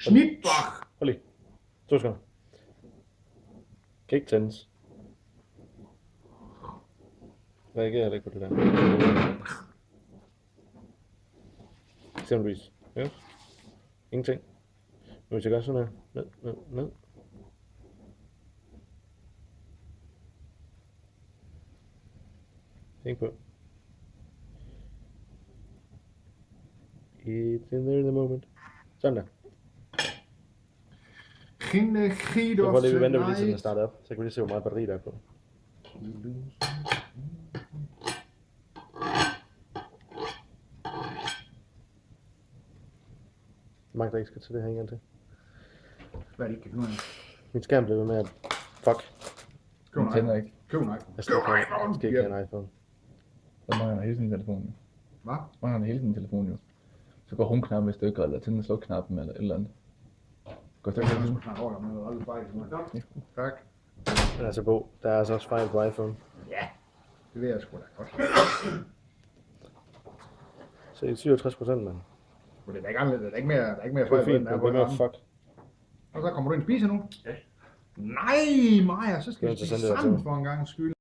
Schnittbach! Hold lige. 2 sekunder. Kan ikke tændes. Reagerer heller ikke på det der. Eksempelvis. Ja. Ingenting. Nu hvis jeg gør sådan her. Ned, ned, ned. Tænk på. It's in there in the moment. Sådan der. Kindergried Så of prøv lige, vi the venter lige til den er night. startet op. Så kan vi lige se, hvor meget batteri der er på. Hvor mange der ikke skal til det her en gang til. Hvad er det ikke kan finde ud af? Min skærm bliver ved med at... Fuck. Køb en Den tænder iPhone. ikke. Køb en iPhone. Jeg Køb en iPhone! skal ikke have en iPhone. Så mangler han hele sin telefon jo. Hvad? Så mangler han hele sin telefon jo. Så går rumknappen i stykker, eller tænder slukknappen, eller et eller andet. Går Så det kan jeg ikke? sgu snakke over med aldrig fejl. Tak. Men altså Bo, der er altså også fejl på iPhone. Ja, det ved jeg sgu da godt. Så det er 67%, mand. Men det er ikke anderledes. Der er ikke mere, Det er fejl på fint, den, der men er på det er den mere fuck. Og så kommer du ind og spiser nu? Ja. Nej, Maja, så skal Det er vi spise interessant, det der sammen til. for en gang skyld.